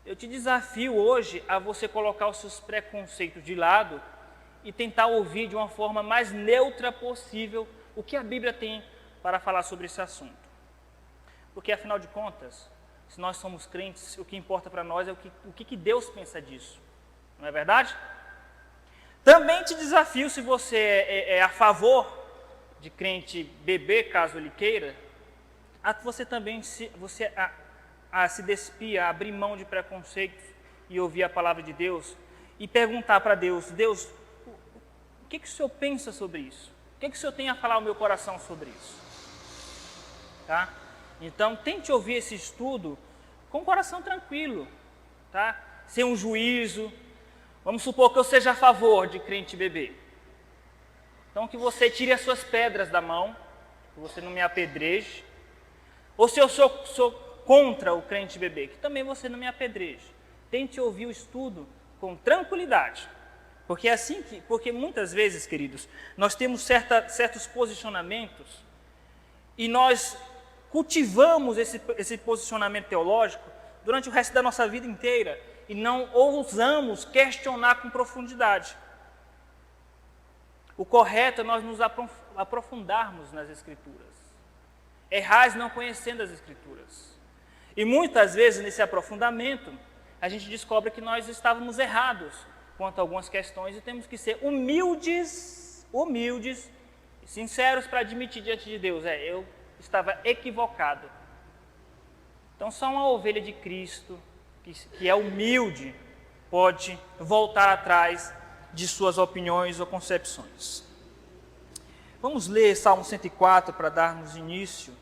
eu te desafio hoje a você colocar os seus preconceitos de lado e tentar ouvir de uma forma mais neutra possível o que a Bíblia tem para falar sobre esse assunto. Porque, afinal de contas, se nós somos crentes, o que importa para nós é o que Deus pensa disso. Não é verdade? Também te desafio, se você é a favor de crente beber, caso ele queira, a você também se despir, a abrir mão de preconceitos e ouvir a palavra de Deus e perguntar para Deus: Deus, o que o Senhor pensa sobre isso? O que o Senhor tem a falar ao meu coração sobre isso? Tá? Então, tente ouvir esse estudo com o coração tranquilo, tá? Sem um juízo. Vamos supor que eu seja a favor de crente beber. Então, que você tire as suas pedras da mão, que você não me apedreje. Ou se eu sou contra o crente beber, que também você não me apedreje. Tente ouvir o estudo com tranquilidade. Porque muitas vezes, queridos, nós temos certos posicionamentos e nós cultivamos esse posicionamento teológico durante o resto da nossa vida inteira e não ousamos questionar com profundidade. O correto é nós nos aprofundarmos nas Escrituras. Errais não conhecendo as Escrituras. E muitas vezes nesse aprofundamento, a gente descobre que nós estávamos errados quanto a algumas questões e temos que ser humildes e sinceros para admitir diante de Deus: eu estava equivocado. Então só uma ovelha de Cristo, que é humilde, pode voltar atrás de suas opiniões ou concepções. Vamos ler Salmo 104 para darmos início.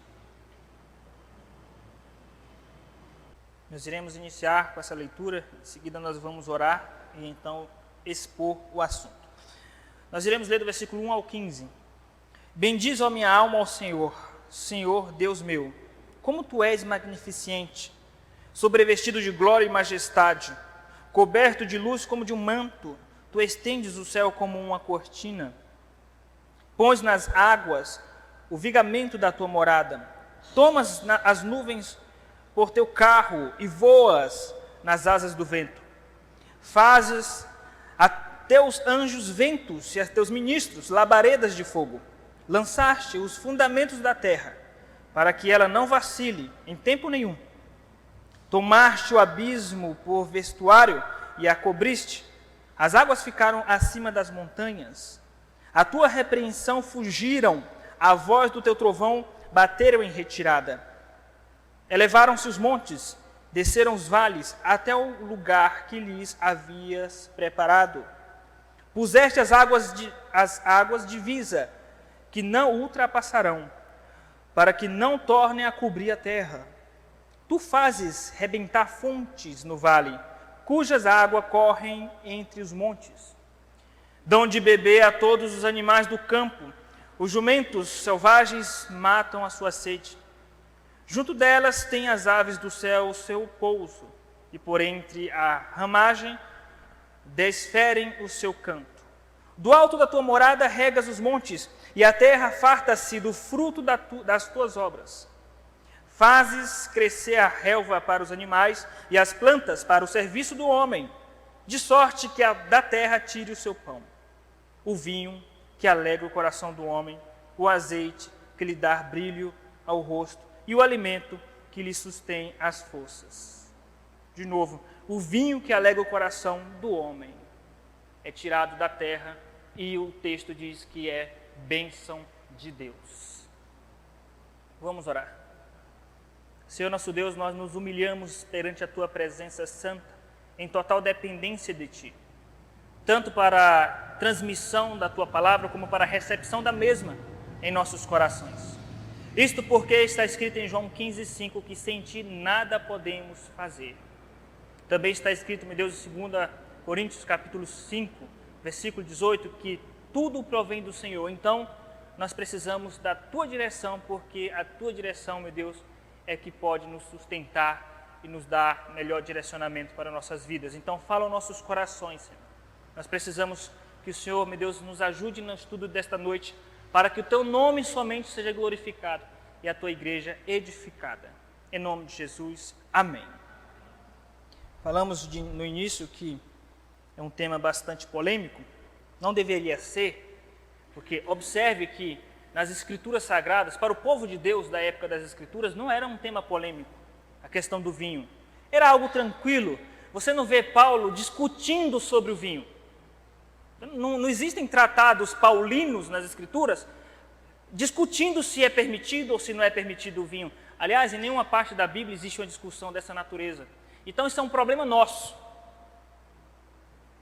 Nós iremos iniciar com essa leitura, em seguida nós vamos orar e então expor o assunto. Nós iremos ler do versículo 1 ao 15. Bendize, ó minha alma, ao Senhor, Senhor Deus meu, como tu és magnificente, sobrevestido de glória e majestade, coberto de luz como de um manto, tu estendes o céu como uma cortina, pões nas águas o vigamento da tua morada, tomas as nuvens por teu carro e voas nas asas do vento. Fazes a teus anjos ventos e a teus ministros labaredas de fogo. Lançaste os fundamentos da terra, para que ela não vacile em tempo nenhum. Tomaste o abismo por vestuário e a cobriste. As águas ficaram acima das montanhas. A tua repreensão fugiram, a voz do teu trovão bateram em retirada. Elevaram-se os montes, desceram os vales, até o lugar que lhes havias preparado. Puseste as águas divisa, que não ultrapassarão, para que não tornem a cobrir a terra. Tu fazes rebentar fontes no vale, cujas águas correm entre os montes. Dão de beber a todos os animais do campo, os jumentos selvagens matam a sua sede. Junto delas tem as aves do céu o seu pouso, e por entre a ramagem desferem o seu canto. Do alto da tua morada regas os montes, e a terra farta-se do fruto das tuas obras. Fazes crescer a relva para os animais e as plantas para o serviço do homem, de sorte que da terra tire o seu pão. O vinho que alegra o coração do homem, o azeite que lhe dá brilho ao rosto e o alimento que lhe sustém as forças. De novo, o vinho que alegra o coração do homem é tirado da terra e o texto diz que é bênção de Deus. Vamos orar. Senhor nosso Deus, nós nos humilhamos perante a Tua presença santa, em total dependência de Ti, tanto para a transmissão da Tua palavra, como para a recepção da mesma em nossos corações. Isto porque está escrito em João 15,5, que sem Ti nada podemos fazer. Também está escrito, meu Deus, em 2 Coríntios capítulo 5, versículo 18, que tudo provém do Senhor. Então, nós precisamos da Tua direção, porque a Tua direção, meu Deus, é que pode nos sustentar e nos dar melhor direcionamento para nossas vidas. Então, fala aos nossos corações, Senhor. Nós precisamos que o Senhor, meu Deus, nos ajude no estudo desta noite, para que o Teu nome somente seja glorificado e a Tua igreja edificada. Em nome de Jesus, amém. falamos no início que é um tema bastante polêmico. Não deveria ser, porque observe que nas Escrituras Sagradas, para o povo de Deus da época das Escrituras, não era um tema polêmico, a questão do vinho. Era algo tranquilo. Você não vê Paulo discutindo sobre o vinho. Não existem tratados paulinos nas Escrituras discutindo se é permitido ou se não é permitido o vinho. Aliás, em nenhuma parte da Bíblia existe uma discussão dessa natureza. Então isso é um problema nosso.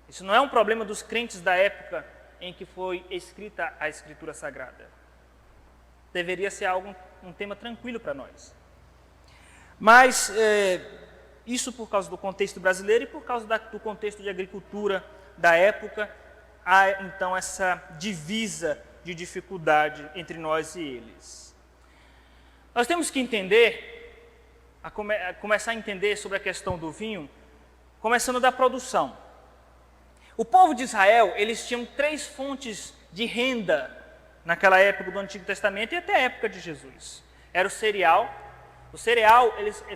Isso não é um problema dos crentes da época em que foi escrita a Escritura Sagrada. Deveria ser um tema tranquilo para nós. Mas isso por causa do contexto brasileiro e por causa do contexto de agricultura da época, há então essa divisa de dificuldade entre nós e eles. Nós temos que entender, começar a entender sobre a questão do vinho, começando da produção. O povo de Israel, eles tinham 3 fontes de renda naquela época do Antigo Testamento e até a época de Jesus. Era o cereal. O cereal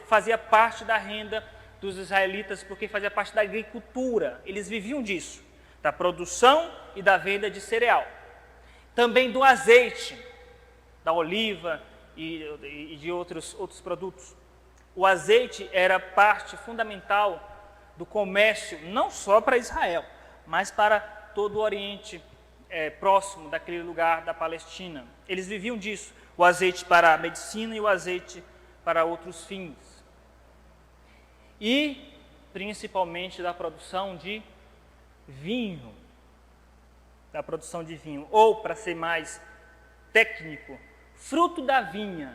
fazia parte da renda dos israelitas porque fazia parte da agricultura. Eles viviam disso, da produção e da venda de cereal. Também do azeite, da oliva e de outros produtos. O azeite era parte fundamental do comércio, não só para Israel, mas para todo o Oriente próximo daquele lugar da Palestina. Eles viviam disso, o azeite para a medicina e o azeite para outros fins. E principalmente da produção de vinho. Da produção de vinho, ou para ser mais técnico, fruto da vinha.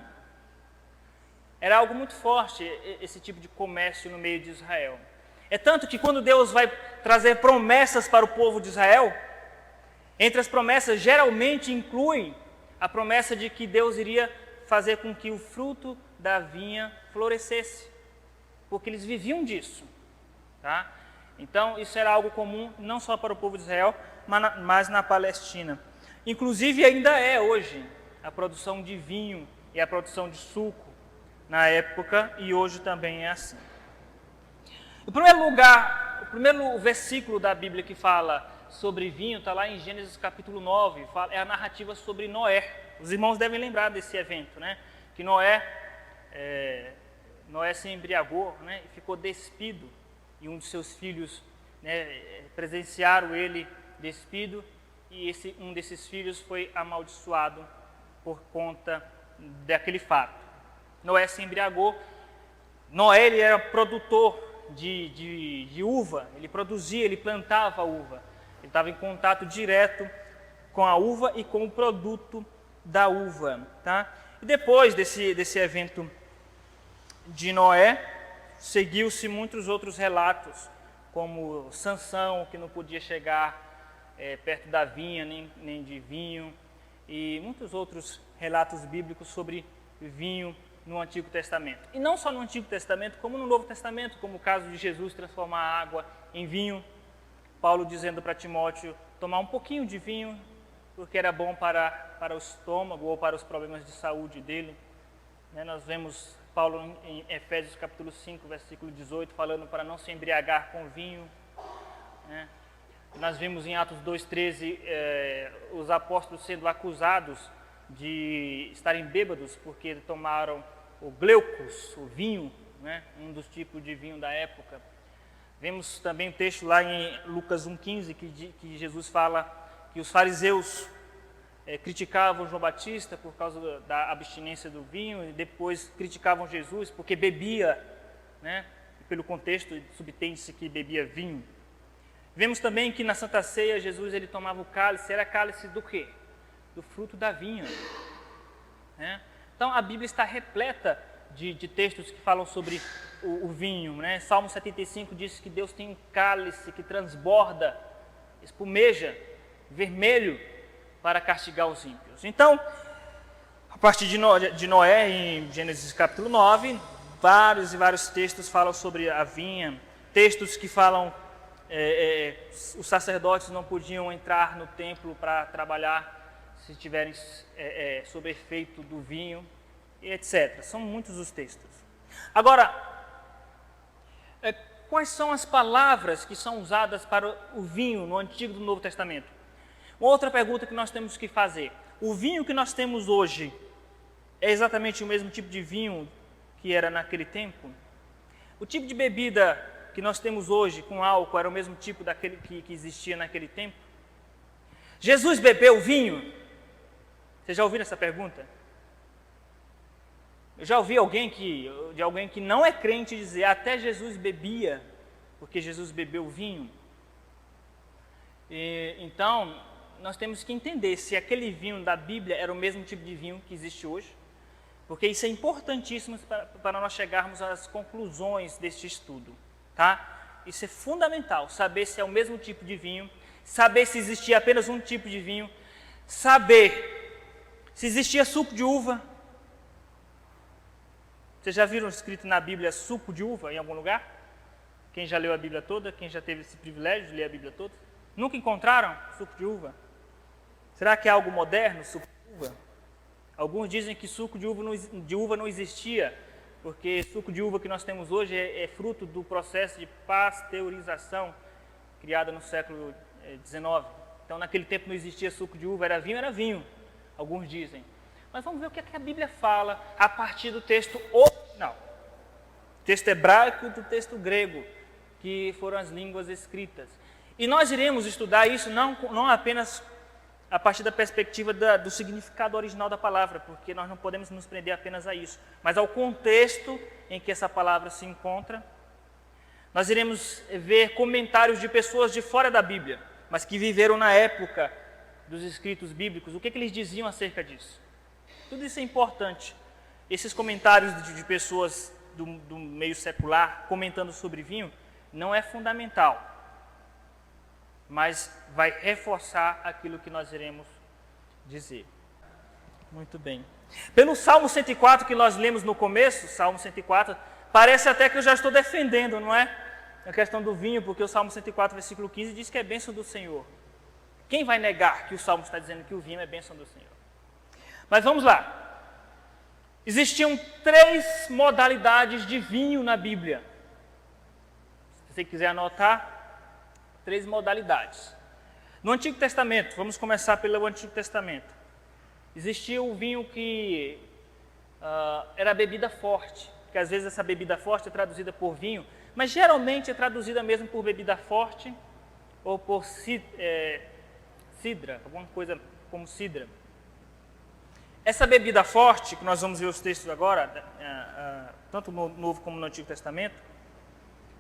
Era algo muito forte esse tipo de comércio no meio de Israel. É tanto que quando Deus vai trazer promessas para o povo de Israel, entre as promessas geralmente inclui a promessa de que Deus iria fazer com que o fruto da vinha florescesse, porque eles viviam disso. Tá? Então isso era algo comum não só para o povo de Israel, mas na Palestina. Inclusive ainda é hoje a produção de vinho e a produção de suco na época, e hoje também é assim. O primeiro versículo da Bíblia que fala sobre vinho está lá em Gênesis capítulo 9, é a narrativa sobre Noé. Os irmãos devem lembrar desse evento, né? Que Noé se embriagou, né? E ficou despido, e um de seus filhos, né, presenciaram ele despido, e um desses filhos foi amaldiçoado por conta daquele fato. Noé se embriagou. Noé ele era produtor de uva, ele produzia, ele plantava uva. Ele estava em contato direto com a uva e com o produto da uva. Tá? E depois desse evento de Noé, seguiu-se muitos outros relatos, como Sansão, que não podia chegar perto da vinha, nem de vinho, e muitos outros relatos bíblicos sobre vinho no Antigo Testamento. E não só no Antigo Testamento, como no Novo Testamento, como o caso de Jesus transformar a água em vinho, Paulo dizendo para Timóteo tomar um pouquinho de vinho, porque era bom para o estômago ou para os problemas de saúde dele. Nós vemos Paulo em Efésios capítulo 5, versículo 18, falando para não se embriagar com vinho. Nós vimos em Atos 2,13 os apóstolos sendo acusados de estarem bêbados porque tomaram o glaucos, o vinho, né, um dos tipos de vinho da época. Vemos também um texto lá em Lucas 1,15 que Jesus fala que os fariseus criticavam João Batista por causa da abstinência do vinho, e depois criticavam Jesus porque bebia, né, pelo contexto subtende-se que bebia vinho. Vemos também que na Santa Ceia Jesus ele tomava o cálice, era cálice do quê? Do fruto da vinha. Então a Bíblia está repleta de textos que falam sobre o vinho. Né? Salmo 75 diz que Deus tem um cálice que transborda, espumeja, vermelho, para castigar os ímpios. Então, a partir de Noé, em Gênesis capítulo 9, vários e vários textos falam sobre a vinha, textos que falam os sacerdotes não podiam entrar no templo para trabalhar se estiverem sob efeito do vinho, e etc. São muitos os textos. Agora, quais são as palavras que são usadas para o vinho no Antigo e no Novo Testamento? Uma outra pergunta que nós temos que fazer: o vinho que nós temos hoje é exatamente o mesmo tipo de vinho que era naquele tempo? O tipo de bebida que nós temos hoje com álcool era o mesmo tipo daquele que existia naquele tempo? Jesus bebeu vinho? Vocês já ouviram essa pergunta? Eu já ouvi de alguém que não é crente dizer: até Jesus bebia, porque Jesus bebeu vinho. Então, nós temos que entender se aquele vinho da Bíblia era o mesmo tipo de vinho que existe hoje, porque isso é importantíssimo para nós chegarmos às conclusões deste estudo, tá? Isso é fundamental, saber se é o mesmo tipo de vinho, saber se existia apenas um tipo de vinho, saber se existia suco de uva. Vocês já viram escrito na Bíblia suco de uva em algum lugar? Quem já leu a Bíblia toda? Quem já teve esse privilégio de ler a Bíblia toda? Nunca encontraram suco de uva? Será que é algo moderno, suco de uva? Alguns dizem que suco de uva não existia, porque suco de uva que nós temos hoje é fruto do processo de pasteurização criado no século XIX. Então, naquele tempo não existia suco de uva, era vinho, alguns dizem. Mas vamos ver o que a Bíblia fala a partir do texto original. Texto hebraico e do texto grego, que foram as línguas escritas. E nós iremos estudar isso não apenas a partir da perspectiva do significado original da palavra, porque nós não podemos nos prender apenas a isso, mas ao contexto em que essa palavra se encontra. Nós iremos ver comentários de pessoas de fora da Bíblia, mas que viveram na época dos escritos bíblicos, o que eles diziam acerca disso. Tudo isso é importante. Esses comentários de pessoas do meio secular comentando sobre vinho não é fundamental, mas vai reforçar aquilo que nós iremos dizer. Muito bem. Pelo Salmo 104 que nós lemos no começo, Salmo 104, parece até que eu já estou defendendo, não é? A questão do vinho, porque o Salmo 104, versículo 15, diz que é bênção do Senhor. Quem vai negar que o Salmo está dizendo que o vinho é bênção do Senhor? Mas vamos lá. Existiam 3 modalidades de vinho na Bíblia. Se você quiser anotar, 3 modalidades. No Antigo Testamento, vamos começar pelo Antigo Testamento. Existia o vinho que era bebida forte, que às vezes essa bebida forte é traduzida por vinho, mas geralmente é traduzida mesmo por bebida forte ou por cidra, alguma coisa como cidra. Essa bebida forte, que nós vamos ver os textos agora, tanto no Novo como no Antigo Testamento,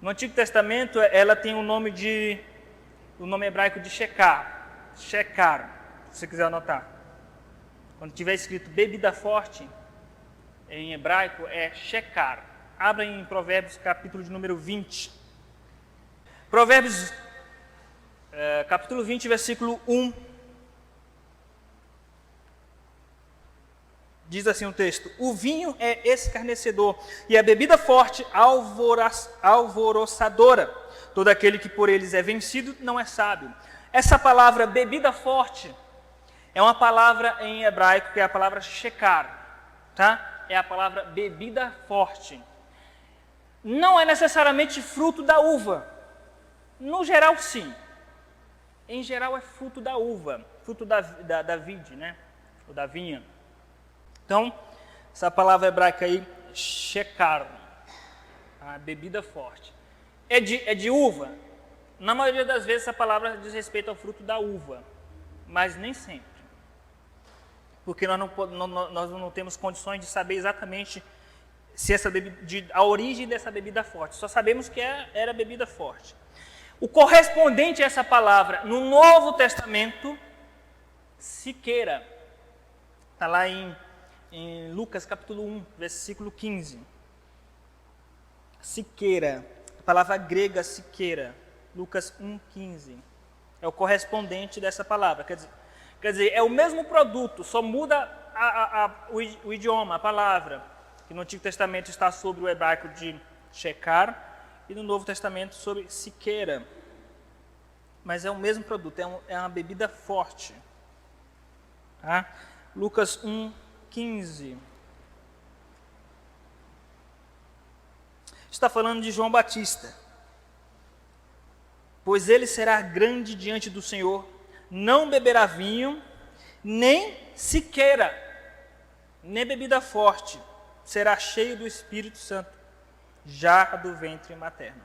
no Antigo Testamento ela tem o nome hebraico de shekar, se você quiser anotar. Quando tiver escrito bebida forte, em hebraico é shekar. Abra em Provérbios, capítulo de número 20. Provérbios, capítulo 20, versículo 1. Diz assim o texto: o vinho é escarnecedor e a bebida forte alvoroçadora. Todo aquele que por eles é vencido não é sábio. Essa palavra bebida forte é uma palavra em hebraico que é a palavra shekar, tá? É a palavra bebida forte. Não é necessariamente fruto da uva. No geral, sim. Em geral é fruto da uva, fruto da vide, né? Ou da vinha. Então, essa palavra hebraica aí, shekar, a bebida forte. É de uva? Na maioria das vezes essa palavra diz respeito ao fruto da uva, mas nem sempre. Porque nós não temos condições de saber exatamente se a origem dessa bebida forte. Só sabemos que era bebida forte. O correspondente a essa palavra no Novo Testamento, siqueira. Está lá em Lucas capítulo 1, versículo 15. Siqueira, a palavra grega siqueira, Lucas 1,15. É o correspondente dessa palavra. Quer dizer, é o mesmo produto, só muda o idioma, a palavra, que no Antigo Testamento está sobre o hebraico de shekar e no Novo Testamento sobre siqueira. Mas é o mesmo produto, é uma bebida forte. Tá? Lucas 1,15. Está falando de João Batista. pois ele será grande diante do Senhor, não beberá vinho, nem siqueira, nem bebida forte, será cheio do Espírito Santo, já do ventre materno.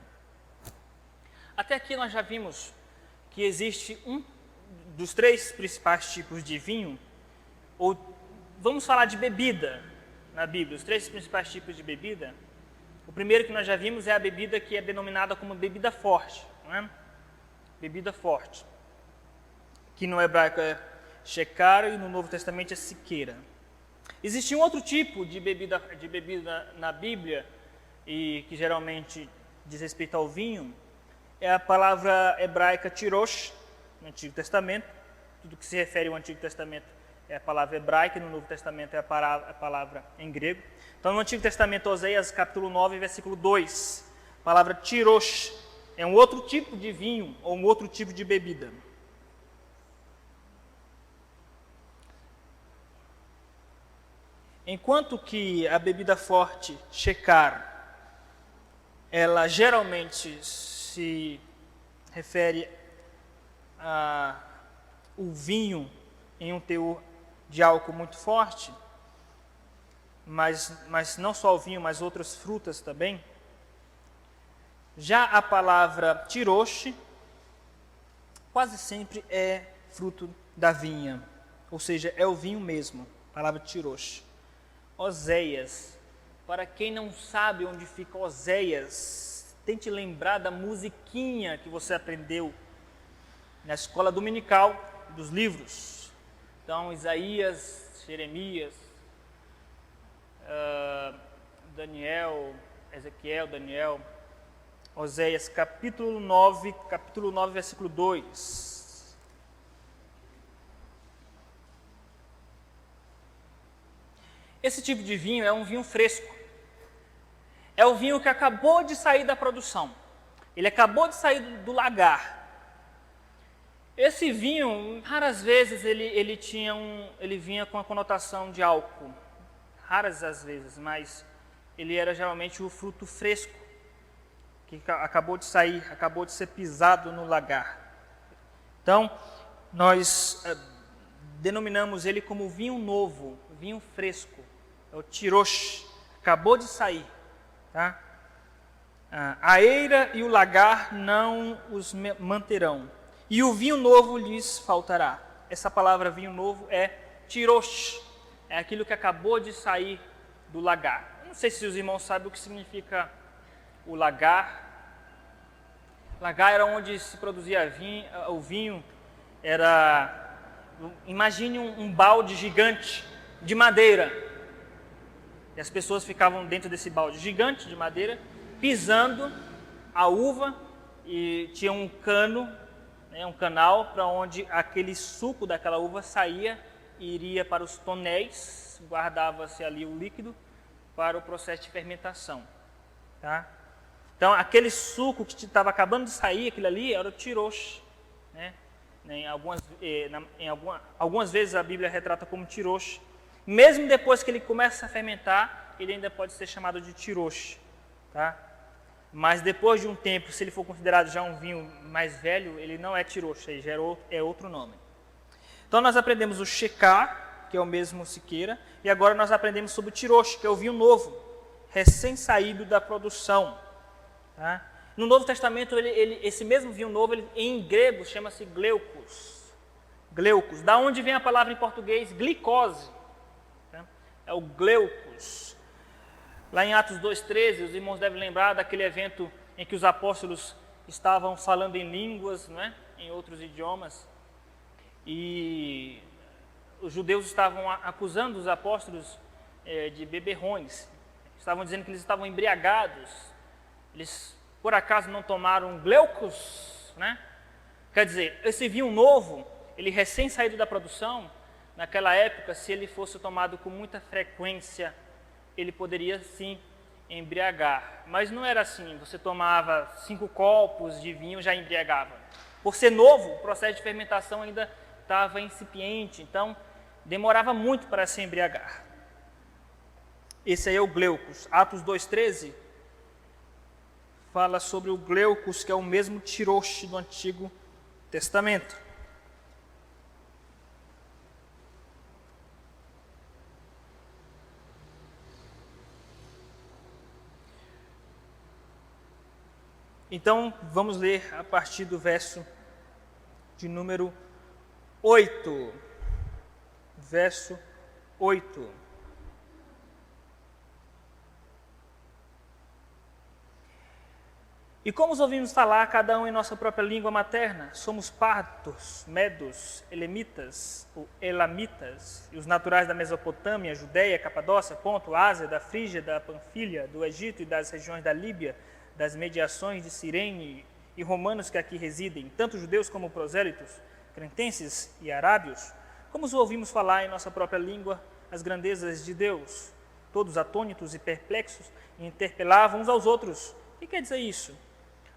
Até aqui nós já vimos que existe um dos três principais tipos de vinho, ou vamos falar de bebida na Bíblia, os três principais tipos de bebida. O primeiro que nós já vimos é a bebida que é denominada como bebida forte, não é? Bebida forte, que no hebraico é shekar e no Novo Testamento é siqueira. Existe um outro tipo de bebida na Bíblia, e que geralmente diz respeito ao vinho, é a palavra hebraica tirosh, no Antigo Testamento. Tudo que se refere ao Antigo Testamento é a palavra hebraica, e no Novo Testamento é a palavra em grego. Então, no Antigo Testamento, Oséias capítulo 9, versículo 2, a palavra tirosh é um outro tipo de vinho, ou um outro tipo de bebida. Enquanto que a bebida forte, shekar, ela geralmente se refere o vinho em um teor de álcool muito forte, mas não só o vinho, mas outras frutas também. Já a palavra tirosh quase sempre é fruto da vinha, ou seja, é o vinho mesmo, a palavra tirosh. Oséias, para quem não sabe onde fica Oséias, tente lembrar da musiquinha que você aprendeu na escola dominical dos livros. Então, Isaías, Jeremias, Ezequiel, Daniel, Oséias, capítulo 9, versículo 2. Esse tipo de vinho é um vinho fresco. É o vinho que acabou de sair da produção. Ele acabou de sair do lagar. Esse vinho, raras vezes, ele vinha com a conotação de álcool. Raras as vezes, mas ele era geralmente o fruto fresco, que acabou de sair, acabou de ser pisado no lagar. Então, nós denominamos ele como vinho novo, vinho fresco. É o tirosh, acabou de sair. Tá? A eira e o lagar não os manterão, e o vinho novo lhes faltará. Essa palavra vinho novo é tirosh, é aquilo que acabou de sair do lagar. Não sei se os irmãos sabem o que significa o lagar. Lagar era onde se produzia o vinho. Imagine um balde gigante de madeira. E as pessoas ficavam dentro desse balde gigante de madeira, pisando a uva, e tinha um cano, um canal, para onde aquele suco daquela uva saía e iria para os tonéis, guardava-se ali o líquido para o processo de fermentação. Tá? Então, aquele suco que estava acabando de sair, aquilo ali era o tirosh. Né? Algumas vezes a Bíblia retrata como tirosh. Mesmo depois que ele começa a fermentar, ele ainda pode ser chamado de tirosh. Tá? Mas depois de um tempo, se ele for considerado já um vinho mais velho, ele não é tirosh, aí já é outro nome. Então nós aprendemos o shekar, que é o mesmo siqueira, e agora nós aprendemos sobre o tirosh, que é o vinho novo, recém-saído da produção. Tá? No Novo Testamento, esse mesmo vinho novo, em grego, chama-se gleukos. Gleukos, da onde vem a palavra em português glicose. Tá? É o gleukos. Lá em Atos 2,13, os irmãos devem lembrar daquele evento em que os apóstolos estavam falando em línguas, não é? Em outros idiomas, e os judeus estavam acusando os apóstolos de beberrões. Estavam dizendo que eles estavam embriagados. Eles, por acaso, não tomaram gleukos, né? Quer dizer, esse vinho novo, ele recém-saído da produção, naquela época, se ele fosse tomado com muita frequência, ele poderia sim embriagar. Mas não era assim, você tomava 5 copos de vinho, já embriagava. Por ser novo, o processo de fermentação ainda estava incipiente, então demorava muito para se embriagar. Esse aí é o gleukos. Atos 2,13 fala sobre o Gleucos, que é o mesmo tiroche do Antigo Testamento. Então, vamos ler a partir do verso de número 8. Verso 8. E como os ouvimos falar, cada um em nossa própria língua materna, somos partos, medos, elemitas, ou elamitas, e os naturais da Mesopotâmia, Judéia, Capadócia, Ponto, Ásia, da Frígia, da Panfilha, do Egito e das regiões da Líbia, das mediações de Cirene e romanos que aqui residem, tanto judeus como prosélitos, cretenses e arábios, como os ouvimos falar em nossa própria língua as grandezas de Deus, todos atônitos e perplexos, e interpelavam uns aos outros. O que quer dizer isso?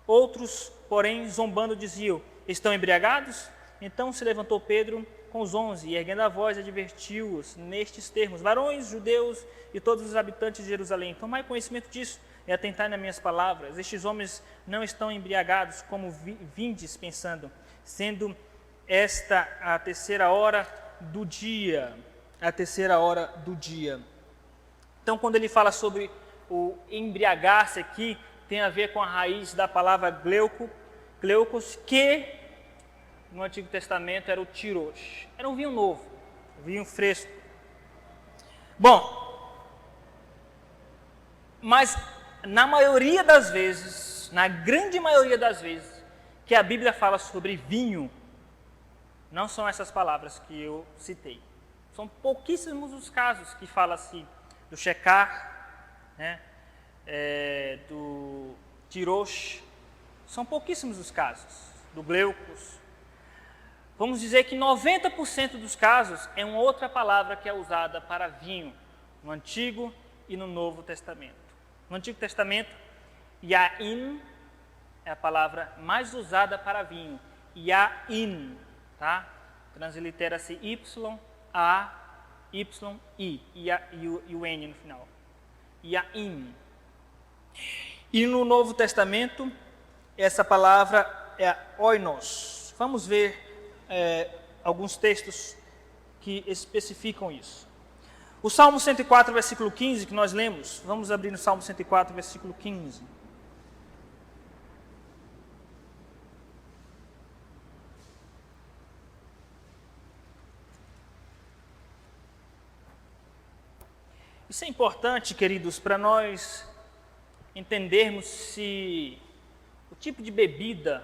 Outros, porém, zombando, diziam: estão embriagados? Então se levantou Pedro com os 11, e erguendo a voz, advertiu-os nestes termos: varões, judeus e todos os habitantes de Jerusalém, tomai conhecimento disso e atentai nas minhas palavras. Estes homens não estão embriagados, como vindes pensando, sendo esta a terceira hora do dia. A terceira hora do dia. Então, quando ele fala sobre o embriagar-se aqui, tem a ver com a raiz da palavra gleucos, que no Antigo Testamento era o tirosh. Era um vinho novo, um vinho fresco. Bom, mas na maioria das vezes, na grande maioria das vezes, que a Bíblia fala sobre vinho, não são essas palavras que eu citei. São pouquíssimos os casos que fala assim, do shecar, né? Do tirosh, são pouquíssimos os casos, do gleucos. Vamos dizer que 90% dos casos é uma outra palavra que é usada para vinho, no Antigo e no Novo Testamento. No Antigo Testamento, yain é a palavra mais usada para vinho, yain, tá? Translitera-se Y-A-Y-I, e o N no final. Yain. E no Novo Testamento, essa palavra é oinos. Vamos ver alguns textos que especificam isso. O Salmo 104, versículo 15, que nós lemos, vamos abrir no Salmo 104, versículo 15. Isso é importante, queridos, para nós entendermos se o tipo de bebida,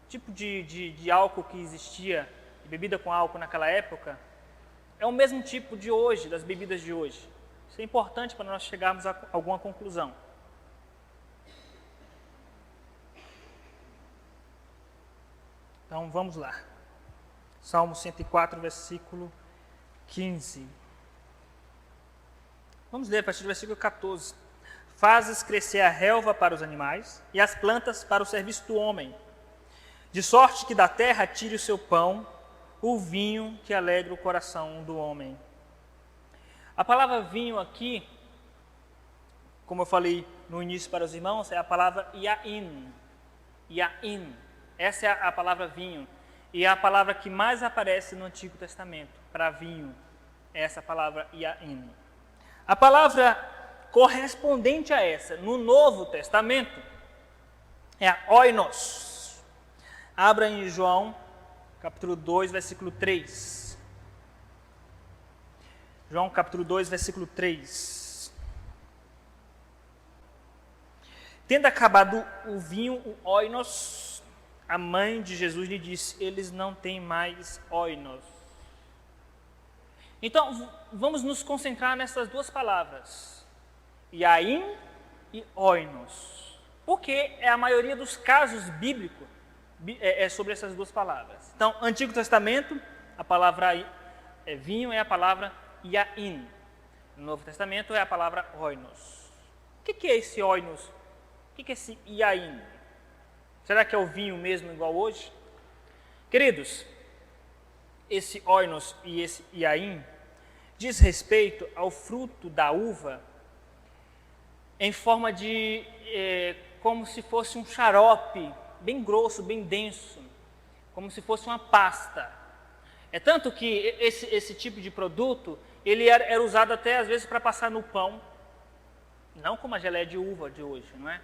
o tipo de álcool que existia, de bebida com álcool naquela época, é o mesmo tipo de hoje, das bebidas de hoje. Isso é importante para nós chegarmos a alguma conclusão. Então vamos lá. Salmo 104, versículo 15. Vamos ler a partir do versículo 14. Fazes crescer a relva para os animais e as plantas para o serviço do homem, de sorte que da terra tire o seu pão, o vinho que alegra o coração do homem. A palavra vinho aqui, como eu falei no início para os irmãos, é a palavra yain. Yain. Essa é a palavra vinho. E é a palavra que mais aparece no Antigo Testamento, para vinho. É essa palavra yain. A palavra correspondente a essa, no Novo Testamento, é a oinos. Abra em João, capítulo 2, versículo 3. João, capítulo 2, versículo 3. Tendo acabado o vinho, o oinos, a mãe de Jesus lhe disse: eles não têm mais oinos. Então, vamos nos concentrar nessas duas palavras, yain e oinos, porque é a maioria dos casos bíblicos é sobre essas duas palavras. Então, Antigo Testamento, a palavra vinho é a palavra yain. No Novo Testamento é a palavra oinos. O que é esse oinos? O que é esse yain? Será que é o vinho mesmo igual hoje? Queridos, esse oinos e esse yain diz respeito ao fruto da uva em forma de, como se fosse um xarope, bem grosso, bem denso, como se fosse uma pasta. É tanto que esse tipo de produto, ele era usado até às vezes para passar no pão, não como a geleia de uva de hoje, não é?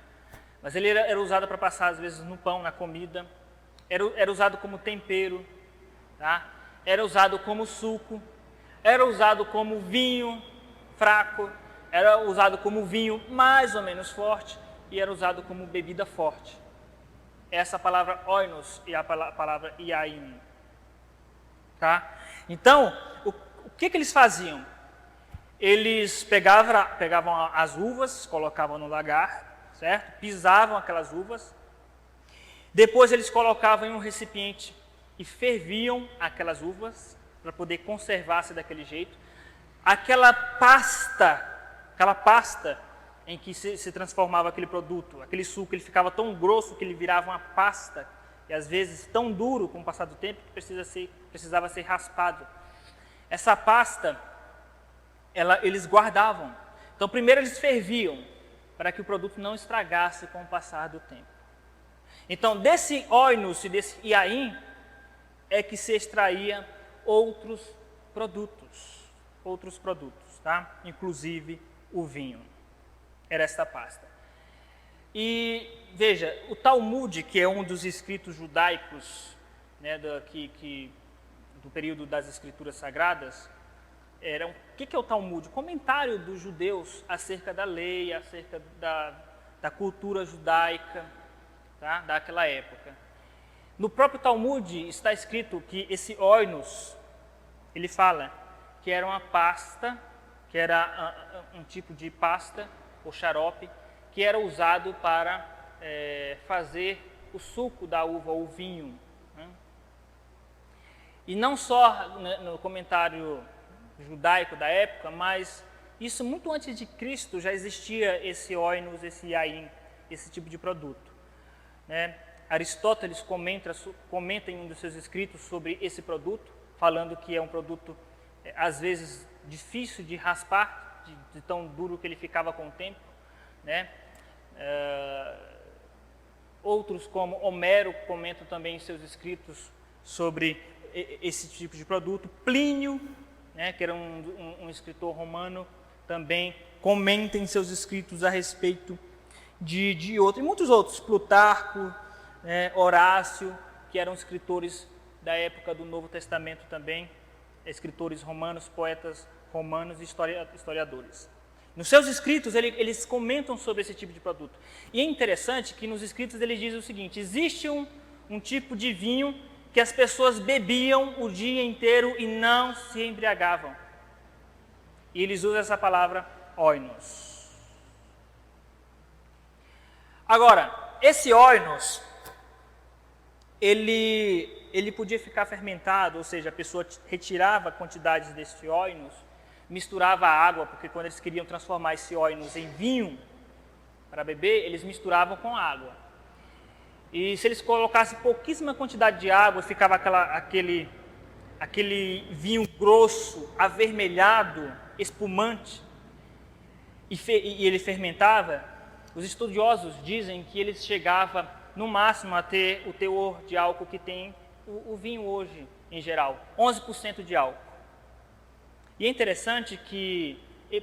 Mas ele era usado para passar às vezes no pão, na comida, era usado como tempero, tá? Era usado como suco, era usado como vinho fraco, era usado como vinho mais ou menos forte e era usado como bebida forte. Essa palavra oinos e a palavra iaim. Tá? Então, o que eles faziam? Eles pegavam as uvas, colocavam no lagar, certo? Pisavam aquelas uvas. Depois eles colocavam em um recipiente e ferviam aquelas uvas para poder conservar-se daquele jeito. Aquela pasta em que se transformava aquele produto, aquele suco, ele ficava tão grosso que ele virava uma pasta, e às vezes tão duro com o passar do tempo que precisava ser raspado. Essa pasta, eles guardavam. Então, primeiro eles ferviam, para que o produto não estragasse com o passar do tempo. Então, desse oinos e desse iaim, é que se extraía outros produtos, tá? Inclusive o vinho. Era esta pasta. E veja, o Talmud, que é um dos escritos judaicos, né, do período das Escrituras Sagradas, o que é o Talmud? Comentário dos judeus acerca da lei, acerca da cultura judaica, tá, daquela época. No próprio Talmud está escrito que esse oinos, ele fala que era uma pasta, que era um tipo de pasta ou xarope, que era usado para fazer o suco da uva, ou o vinho. Né? E não só no comentário judaico da época, mas isso muito antes de Cristo já existia esse oinos, esse iaim, esse tipo de produto. Né? Aristóteles comenta em um dos seus escritos sobre esse produto, falando que é um produto, às vezes, difícil de raspar, de tão duro que ele ficava com o tempo. Né? Outros, como Homero, comentam também em seus escritos sobre esse tipo de produto. Plínio, né, que era um escritor romano, também comenta em seus escritos a respeito de outro, e muitos outros, Plutarco, Horácio, que eram escritores da época do Novo Testamento também, escritores romanos, poetas romanos e historiadores. Nos seus escritos, eles comentam sobre esse tipo de produto. E é interessante que nos escritos ele diz o seguinte: existe um tipo de vinho que as pessoas bebiam o dia inteiro e não se embriagavam. E eles usam essa palavra oinos. Agora, esse oinos, ele podia ficar fermentado, ou seja, a pessoa retirava quantidades desse oinos, misturava a água, porque quando eles queriam transformar esse oinos em vinho para beber, eles misturavam com água. E se eles colocassem pouquíssima quantidade de água, ficava aquele vinho grosso, avermelhado, espumante, e ele fermentava. Os estudiosos dizem que ele chegava no máximo a ter o teor de álcool que tem o vinho hoje, em geral, 11% de álcool. E é interessante que,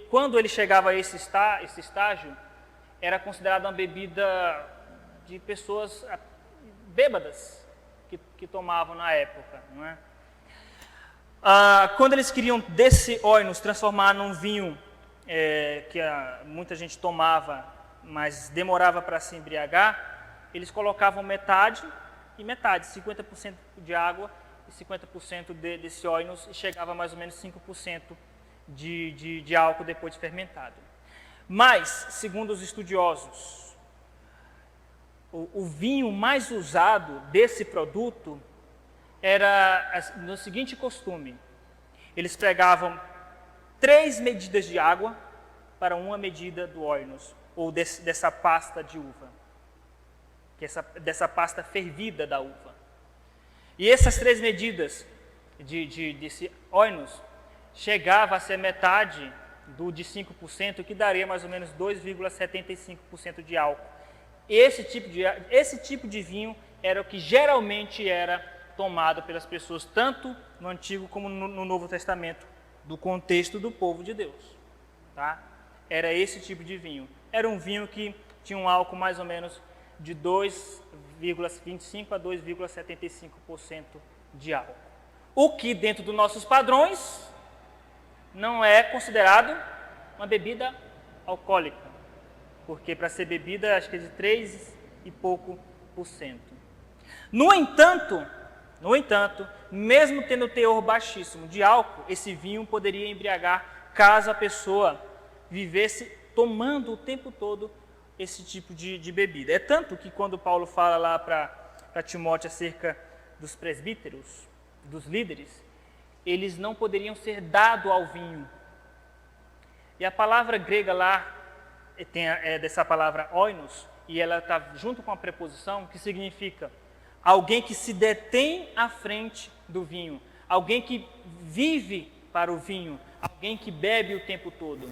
quando ele chegava a esse estágio, era considerado uma bebida de pessoas bêbadas que tomavam na época. Não é? Quando eles queriam desse oinos transformar num vinho que muita gente tomava, mas demorava para se embriagar, eles colocavam metade e metade, 50% de água e 50% desse oinos, e chegava a mais ou menos 5% de álcool depois de fermentado. Mas, segundo os estudiosos, o vinho mais usado desse produto era no seguinte costume: eles pegavam 3 medidas de água para 1 medida do oinos, ou dessa pasta de uva, dessa pasta fervida da uva. E essas 3 medidas desse oinos chegava a ser metade do de 5%, que daria mais ou menos 2,75% de álcool. Esse tipo de vinho era o que geralmente era tomado pelas pessoas, tanto no Antigo como no Novo Testamento, do contexto do povo de Deus. Tá? Era esse tipo de vinho. Era um vinho que tinha um álcool mais ou menos de 2,25% a 2,75% de álcool. O que, dentro dos nossos padrões, não é considerado uma bebida alcoólica, porque para ser bebida, acho que é de 3 e pouco por cento. No entanto, mesmo tendo teor baixíssimo de álcool, esse vinho poderia embriagar caso a pessoa vivesse tomando o tempo todo esse tipo de bebida. É tanto que quando Paulo fala lá para Timóteo acerca dos presbíteros, dos líderes, eles não poderiam ser dados ao vinho. E a palavra grega lá é dessa palavra oinos, e ela está junto com a preposição que significa alguém que se detém à frente do vinho, alguém que vive para o vinho, alguém que bebe o tempo todo.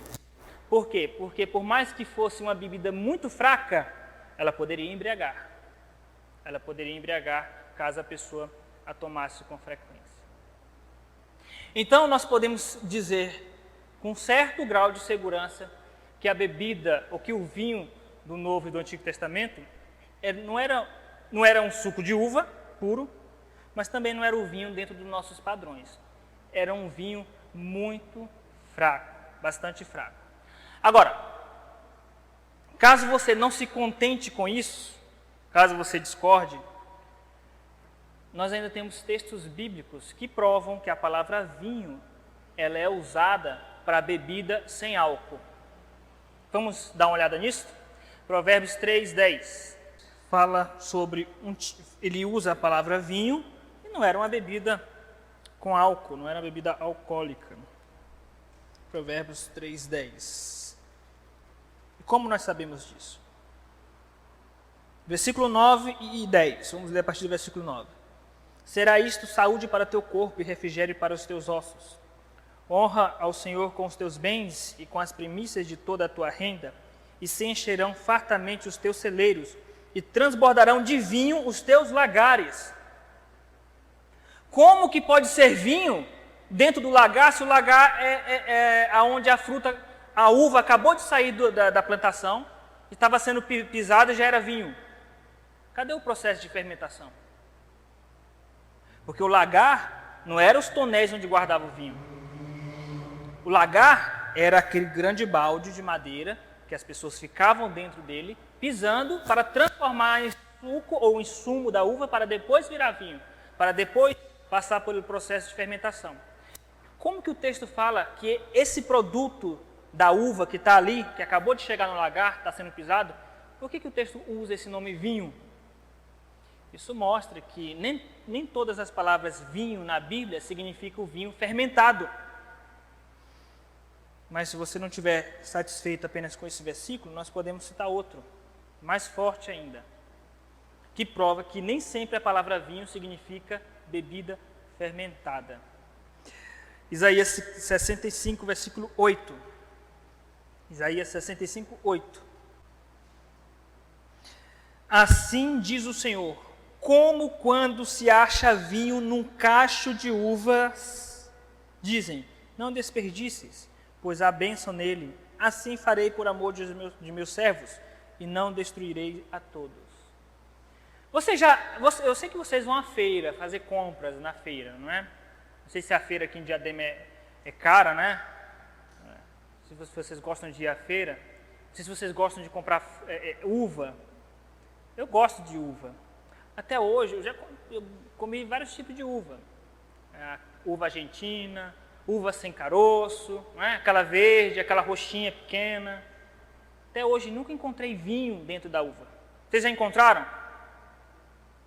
Por quê? Porque por mais que fosse uma bebida muito fraca, ela poderia embriagar. Ela poderia embriagar caso a pessoa a tomasse com frequência. Então nós podemos dizer com certo grau de segurança que a bebida, ou que o vinho do Novo e do Antigo Testamento não era um suco de uva puro, mas também não era o vinho dentro dos nossos padrões. Era um vinho muito fraco, bastante fraco. Agora, caso você não se contente com isso, caso você discorde, nós ainda temos textos bíblicos que provam que a palavra vinho ela é usada para bebida sem álcool. Vamos dar uma olhada nisso? Provérbios 3:10 fala sobre ele usa a palavra vinho e não era uma bebida com álcool, não era uma bebida alcoólica. Provérbios 3:10. E como nós sabemos disso? Versículo 9 e 10. Vamos ler a partir do versículo 9. Será isto saúde para teu corpo e refrigério para os teus ossos. Honra ao Senhor com os teus bens e com as primícias de toda a tua renda, e se encherão fartamente os teus celeiros, e transbordarão de vinho os teus lagares. Como que pode ser vinho dentro do lagar, se o lagar é onde a uva acabou de sair da plantação, estava sendo pisada e já era vinho? Cadê o processo de fermentação? Porque o lagar não era os tonéis onde guardava o vinho. O lagar era aquele grande balde de madeira que as pessoas ficavam dentro dele, pisando para transformar em suco ou em sumo da uva para depois virar vinho, para depois passar pelo processo de fermentação. Como que o texto fala que esse produto da uva que está ali, que acabou de chegar no lagar, está sendo pisado, por que o texto usa esse nome vinho? Isso mostra que nem todas as palavras vinho na Bíblia significam o vinho fermentado. Mas se você não estiver satisfeito apenas com esse versículo, nós podemos citar outro, mais forte ainda, que prova que nem sempre a palavra vinho significa bebida fermentada. Isaías 65, versículo 8. Isaías 65, 8. Assim diz o Senhor, como quando se acha vinho num cacho de uvas, dizem, não desperdices, pois há bênção nele, assim farei por amor de meus servos, e não destruirei a todos. Eu sei que vocês vão à feira, fazer compras na feira, não é? Não sei se a feira aqui em Diadema é cara, né? Se vocês gostam de ir à feira, não sei se vocês gostam de comprar uva. Eu gosto de uva. Até hoje, eu comi vários tipos de uva. Uva argentina, uva sem caroço, não é? Aquela verde, aquela roxinha pequena. Até hoje nunca encontrei vinho dentro da uva. Vocês já encontraram?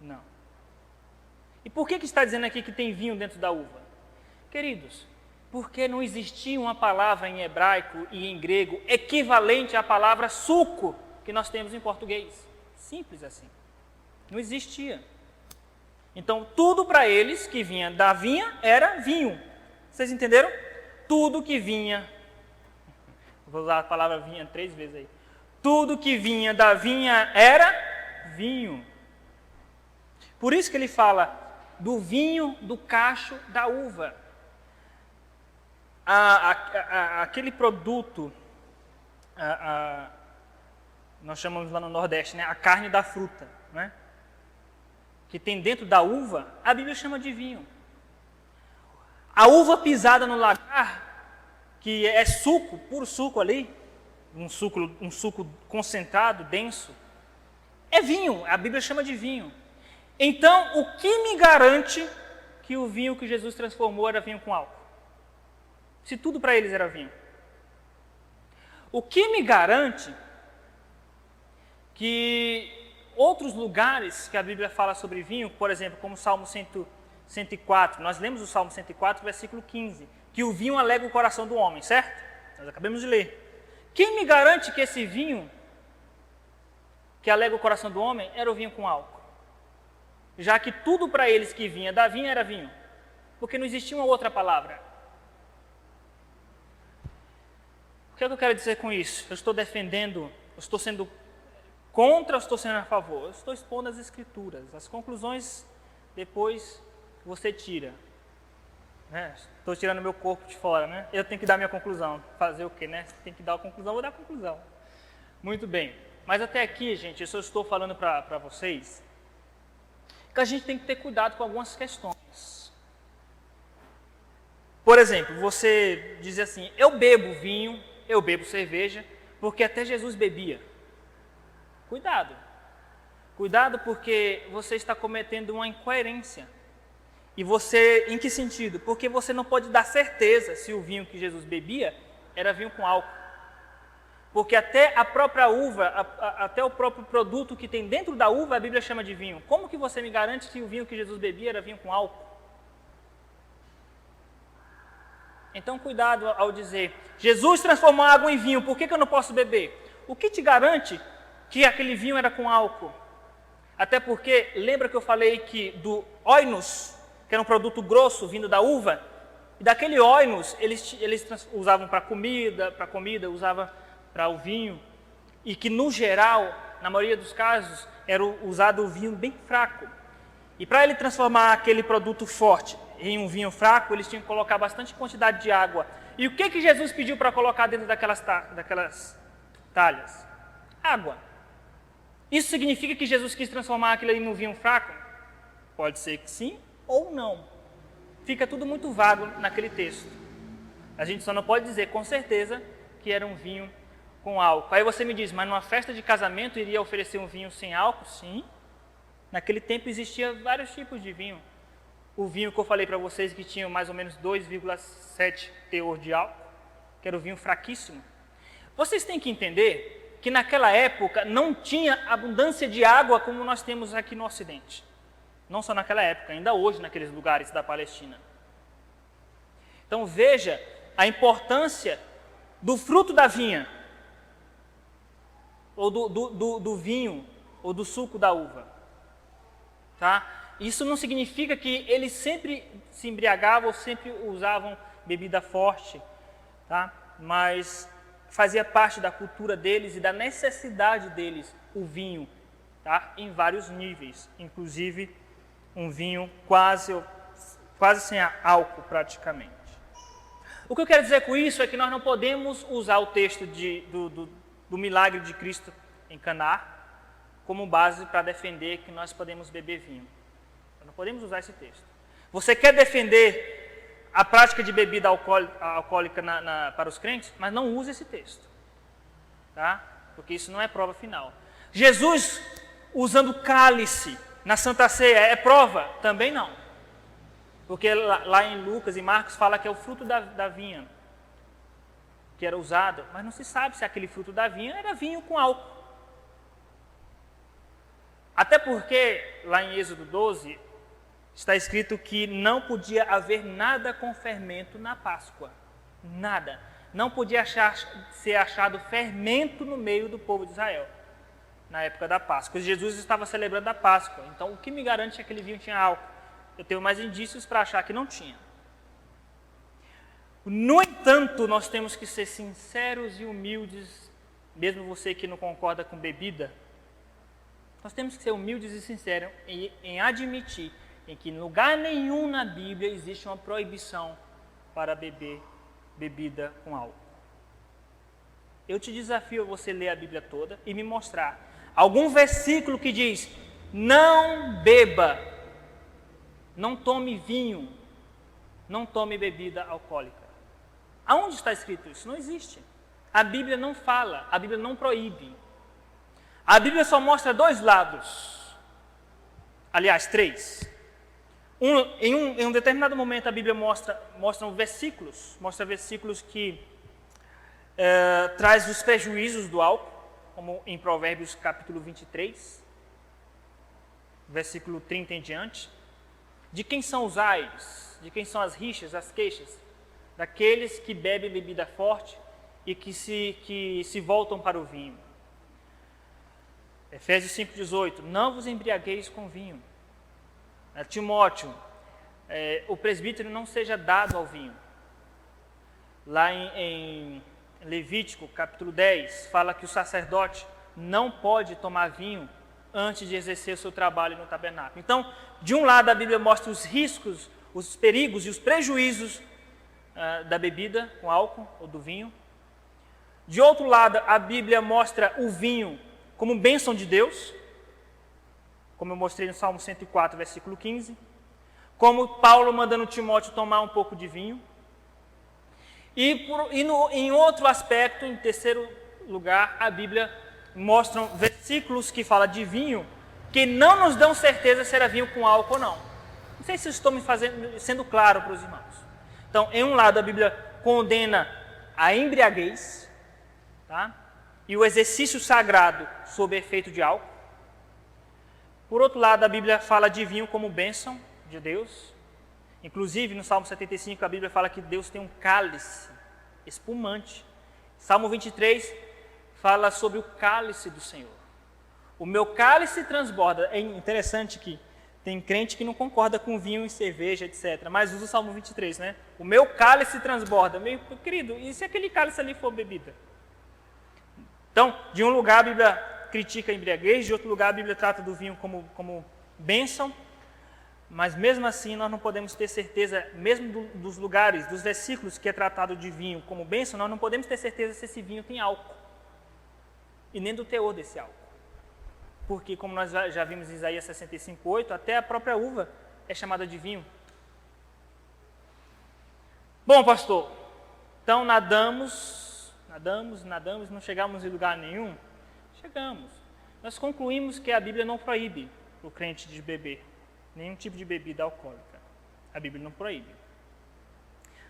Não. E por que está dizendo aqui que tem vinho dentro da uva? Queridos, porque não existia uma palavra em hebraico e em grego equivalente à palavra suco que nós temos em português. Simples assim. Não existia. Então, tudo para eles que vinha da vinha era vinho. Vocês entenderam? Tudo que vinha Vou usar a palavra vinha 3 vezes aí. Tudo que vinha da vinha era vinho. Por isso que ele fala do vinho do cacho da uva. Aquele produto, nós chamamos lá no Nordeste, né, a carne da fruta, né, que tem dentro da uva, a Bíblia chama de vinho. A uva pisada no lagar, que é suco, puro suco ali, um suco concentrado, denso, é vinho, a Bíblia chama de vinho. Então, o que me garante que o vinho que Jesus transformou era vinho com álcool? Se tudo para eles era vinho. O que me garante que outros lugares que a Bíblia fala sobre vinho, por exemplo, como o Salmo 104, nós lemos o Salmo 104, versículo 15, que o vinho alega o coração do homem, certo? Nós acabamos de ler. Quem me garante que esse vinho que alega o coração do homem era o vinho com álcool? Já que tudo para eles que vinha da vinha era vinho. Porque não existia uma outra palavra. O que é que eu quero dizer com isso? Eu estou defendendo, eu estou sendo contra ou estou sendo a favor? Eu estou expondo as escrituras. As conclusões depois você tira. Né? Estou tirando meu corpo de fora, né? Eu tenho que dar minha conclusão. Fazer o quê, né? Tem que dar a conclusão, vou dar a conclusão. Muito bem. Mas até aqui, gente, eu só estou falando para vocês que a gente tem que ter cuidado com algumas questões. Por exemplo, você diz assim, eu bebo vinho, eu bebo cerveja, porque até Jesus bebia. Cuidado. Cuidado porque você está cometendo uma incoerência. E você, em que sentido? Porque você não pode dar certeza se o vinho que Jesus bebia era vinho com álcool. Porque até a própria uva, até o próprio produto que tem dentro da uva, a Bíblia chama de vinho. Como que você me garante que o vinho que Jesus bebia era vinho com álcool? Então, cuidado ao dizer, Jesus transformou a água em vinho, por que eu não posso beber? O que te garante que aquele vinho era com álcool? Até porque, lembra que eu falei que do oinos, que era um produto grosso vindo da uva, e daquele oinos eles usavam para comida, usavam para o vinho, e que no geral, na maioria dos casos, era usado o vinho bem fraco. E para ele transformar aquele produto forte em um vinho fraco, eles tinham que colocar bastante quantidade de água. E o que Jesus pediu para colocar dentro daquelas talhas? Água. Isso significa que Jesus quis transformar aquilo ali num vinho fraco? Pode ser que sim ou não. Fica tudo muito vago naquele texto. A gente só não pode dizer com certeza que era um vinho com álcool. Aí você me diz, mas numa festa de casamento iria oferecer um vinho sem álcool? Sim. Naquele tempo existia vários tipos de vinho. O vinho que eu falei para vocês que tinha mais ou menos 2,7 teor de álcool, que era o vinho fraquíssimo. Vocês têm que entender que naquela época não tinha abundância de água como nós temos aqui no Ocidente. Não só naquela época, ainda hoje naqueles lugares da Palestina. Então veja a importância do fruto da vinha, ou do vinho, ou do suco da uva. Tá? Isso não significa que eles sempre se embriagavam ou sempre usavam bebida forte, tá? Mas fazia parte da cultura deles e da necessidade deles o vinho, tá? Em vários níveis, inclusive um vinho quase sem álcool praticamente. O que eu quero dizer com isso é que nós não podemos usar o texto do milagre de Cristo em Caná como base para defender que nós podemos beber vinho. Nós não podemos usar esse texto. Você quer defender a prática de bebida alcoólica para os crentes, mas não use esse texto. Tá? Porque isso não é prova final. Jesus usando cálice na Santa Ceia é prova? Também não. Porque lá em Lucas e Marcos fala que é o fruto da vinha que era usado, mas não se sabe se aquele fruto da vinha era vinho com álcool. Até porque, lá em Êxodo 12, está escrito que não podia haver nada com fermento na Páscoa. Nada. Não podia ser achado fermento no meio do povo de Israel, na época da Páscoa. Jesus estava celebrando a Páscoa. Então, o que me garante que aquele vinho tinha álcool? Eu tenho mais indícios para achar que não tinha. No entanto, Portanto, nós temos que ser sinceros e humildes, mesmo você que não concorda com bebida, nós temos que ser humildes e sinceros em admitir em que em lugar nenhum na Bíblia existe uma proibição para beber bebida com álcool. Eu te desafio a você ler a Bíblia toda e me mostrar algum versículo que diz: não beba, não tome vinho, não tome bebida alcoólica. Aonde está escrito isso? Não existe. A Bíblia não fala, a Bíblia não proíbe. A Bíblia só mostra dois lados. Aliás, três. Em um determinado momento a Bíblia mostra versículos que traz os prejuízos do álcool, como em Provérbios capítulo 23, versículo 30 em diante. De quem são os aires? De quem são as rixas, as queixas? Daqueles que bebem bebida forte e que se voltam para o vinho. Efésios 5,18, não vos embriagueis com vinho. Timóteo, o presbítero não seja dado ao vinho. Lá em Levítico, capítulo 10, fala que o sacerdote não pode tomar vinho antes de exercer o seu trabalho no tabernáculo. Então, de um lado a Bíblia mostra os riscos, os perigos e os prejuízos da bebida com álcool ou do vinho. De outro lado, a Bíblia mostra o vinho como bênção de Deus, como eu mostrei no Salmo 104, versículo 15, como Paulo mandando Timóteo tomar um pouco de vinho. Em outro aspecto, em terceiro lugar, a Bíblia mostra versículos que falam de vinho que não nos dão certeza se era vinho com álcool ou não. Não sei se estou sendo claro para os irmãos. Então, em um lado, a Bíblia condena a embriaguez, tá? E o exercício sagrado sob efeito de álcool. Por outro lado, a Bíblia fala de vinho como bênção de Deus. Inclusive, no Salmo 75, a Bíblia fala que Deus tem um cálice espumante. Salmo 23 fala sobre o cálice do Senhor. O meu cálice transborda. É interessante que tem crente que não concorda com vinho e cerveja, etc. Mas usa o Salmo 23, né? O meu cálice transborda. Meu querido, e se aquele cálice ali for bebida? Então, de um lugar a Bíblia critica a embriaguez, de outro lugar a Bíblia trata do vinho como bênção, mas mesmo assim nós não podemos ter certeza, mesmo dos lugares, dos versículos que é tratado de vinho como bênção, nós não podemos ter certeza se esse vinho tem álcool, e nem do teor desse álcool. Porque, como nós já vimos em Isaías 65:8, até a própria uva é chamada de vinho. Bom, pastor, então nadamos, não chegamos em lugar nenhum? Chegamos. Nós concluímos que a Bíblia não proíbe o crente de beber nenhum tipo de bebida alcoólica. A Bíblia não proíbe.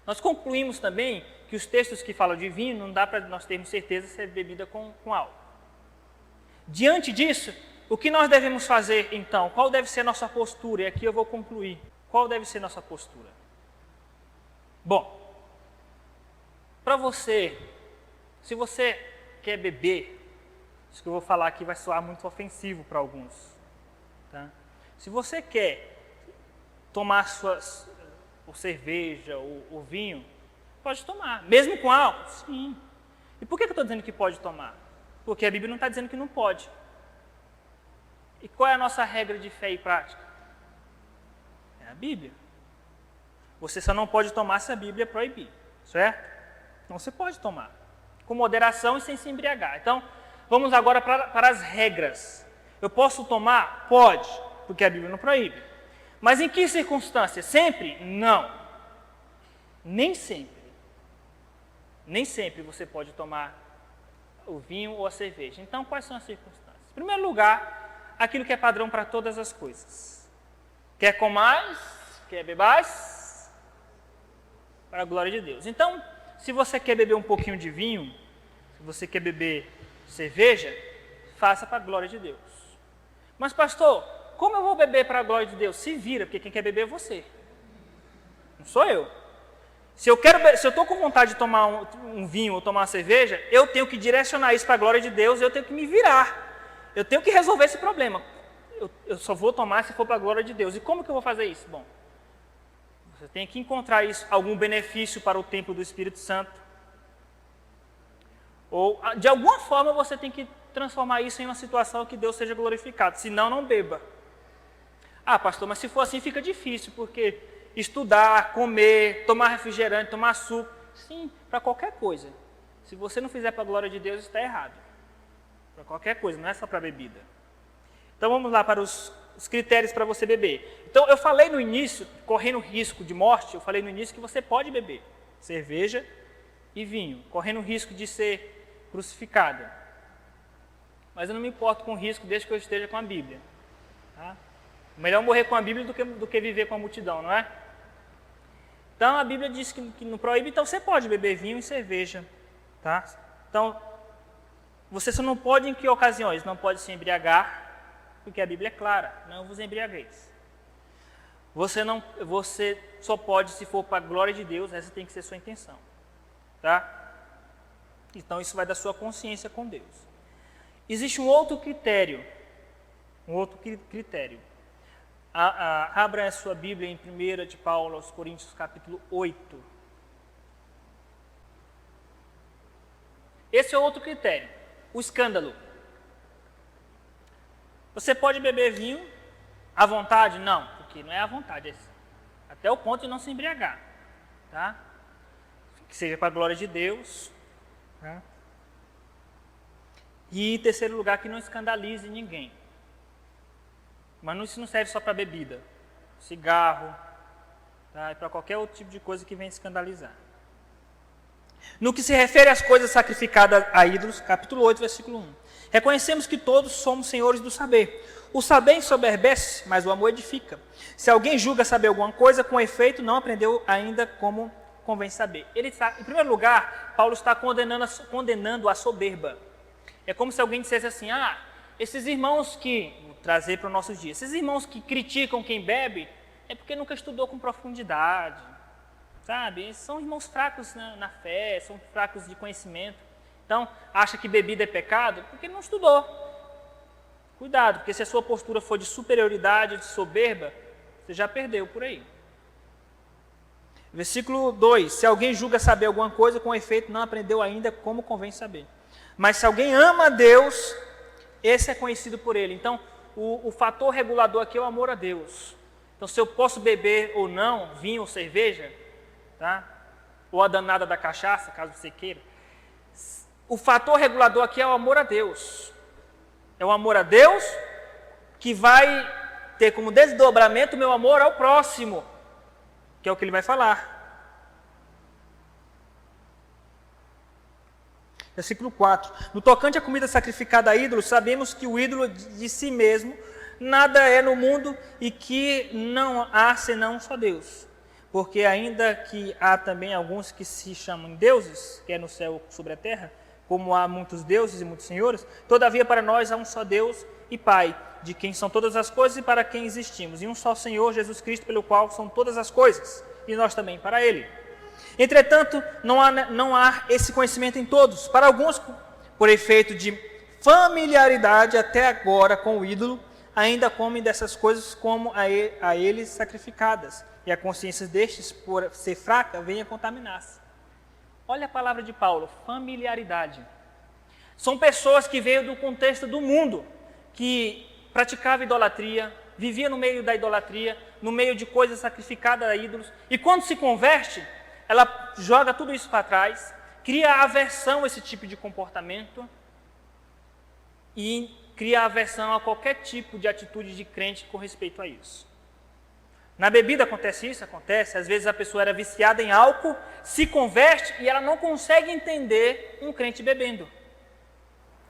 Nós concluímos também que os textos que falam de vinho não dá para nós termos certeza se é bebida com álcool. Diante disso, o que nós devemos fazer então? Qual deve ser a nossa postura? E aqui eu vou concluir. Qual deve ser a nossa postura? Bom, para você, se você quer beber, isso que eu vou falar aqui vai soar muito ofensivo para alguns. Tá? Se você quer tomar ou cerveja ou vinho, pode tomar. Mesmo com álcool? Sim. E por que eu estou dizendo que pode tomar? Porque a Bíblia não está dizendo que não pode. E qual é a nossa regra de fé e prática? É a Bíblia. Você só não pode tomar se a Bíblia proibir, certo? Então você pode tomar, com moderação e sem se embriagar. Então, vamos agora para as regras. Eu posso tomar? Pode, porque a Bíblia não proíbe. Mas em que circunstâncias? Sempre? Não. Nem sempre. Nem sempre você pode tomar o vinho ou a cerveja. Então, quais são as circunstâncias? Em primeiro lugar, aquilo que é padrão para todas as coisas. Quer comais, quer bebais, para a glória de Deus. Então, se você quer beber um pouquinho de vinho, se você quer beber cerveja, faça para a glória de Deus. Mas, pastor, como eu vou beber para a glória de Deus? Se vira, porque quem quer beber é você. Não sou eu. Se eu estou com vontade de tomar um vinho ou tomar uma cerveja, eu tenho que direcionar isso para a glória de Deus, eu tenho que me virar. Eu tenho que resolver esse problema. Eu só vou tomar se for para a glória de Deus. E como que eu vou fazer isso? Bom, Você tem que encontrar isso, algum benefício para o templo do Espírito Santo. Ou, de alguma forma, você tem que transformar isso em uma situação que Deus seja glorificado. Senão, não beba. Ah, pastor, mas se for assim fica difícil, porque estudar, comer, tomar refrigerante, tomar suco, sim, para qualquer coisa. Se você não fizer para a glória de Deus, está errado. Para qualquer coisa, não é só para bebida. Então vamos lá para os critérios para você beber. Então eu falei no início, correndo risco de morte, eu falei no início que você pode beber cerveja e vinho, correndo risco de ser crucificado. Mas eu não me importo com o risco desde que eu esteja com a Bíblia. Tá? Melhor morrer com a Bíblia do que viver com a multidão, não é? Então a Bíblia diz que não proíbe, então você pode beber vinho e cerveja. Tá? Então, você só não pode em que ocasiões? Não pode se embriagar, porque a Bíblia é clara, não vos embriagueis. Você só pode se for para a glória de Deus, essa tem que ser sua intenção. Tá? Então isso vai da sua consciência com Deus. Existe um outro critério. Abra a sua Bíblia em 1 de Paulo aos Coríntios, capítulo 8. Esse é outro critério, o escândalo. Você pode beber vinho à vontade? Não, porque não é à vontade, até o ponto de não se embriagar. Tá? Que seja para a glória de Deus. Tá? E em terceiro lugar, que não escandalize ninguém. Mas isso não serve só para bebida, cigarro, tá? E para qualquer outro tipo de coisa que venha escandalizar. No que se refere às coisas sacrificadas a ídolos, capítulo 8, versículo 1. Reconhecemos que todos somos senhores do saber. O saber ensoberbece, mas o amor edifica. Se alguém julga saber alguma coisa, com efeito não aprendeu ainda como convém saber. Em primeiro lugar, Paulo está condenando a soberba. É como se alguém dissesse assim, esses irmãos que, vou trazer para os nossos dias, esses irmãos que criticam quem bebe, é porque nunca estudou com profundidade. Sabe, eles são irmãos fracos na fé, são fracos de conhecimento. Então, acha que bebida é pecado porque não estudou. Cuidado, porque se a sua postura for de superioridade, de soberba, você já perdeu por aí. Versículo 2. Se alguém julga saber alguma coisa, com efeito não aprendeu ainda como convém saber. Mas se alguém ama a Deus, esse é conhecido por ele. Então, o fator regulador aqui é o amor a Deus. Então, se eu posso beber ou não, vinho ou cerveja, tá? Ou a danada da cachaça, caso você queira. O fator regulador aqui é o amor a Deus. É o amor a Deus que vai ter como desdobramento o meu amor ao próximo, que é o que ele vai falar. Versículo 4. No tocante à comida sacrificada a ídolos, sabemos que o ídolo de si mesmo nada é no mundo e que não há senão só Deus. Porque ainda que há também alguns que se chamam deuses, quer no céu ou sobre a terra, como há muitos deuses e muitos senhores, todavia para nós há um só Deus e Pai, de quem são todas as coisas e para quem existimos, e um só Senhor, Jesus Cristo, pelo qual são todas as coisas, e nós também para Ele. Entretanto, não há esse conhecimento em todos. Para alguns, por efeito de familiaridade até agora com o ídolo, ainda comem dessas coisas como a eles sacrificadas, e a consciência destes, por ser fraca, vem a contaminar-se. Olha a palavra de Paulo, familiaridade. São pessoas que veio do contexto do mundo, que praticava idolatria, vivia no meio da idolatria, no meio de coisas sacrificadas a ídolos, e quando se converte, ela joga tudo isso para trás, cria aversão a esse tipo de comportamento e cria aversão a qualquer tipo de atitude de crente com respeito a isso. Na bebida acontece isso? Acontece. Às vezes a pessoa era viciada em álcool, se converte e ela não consegue entender um crente bebendo.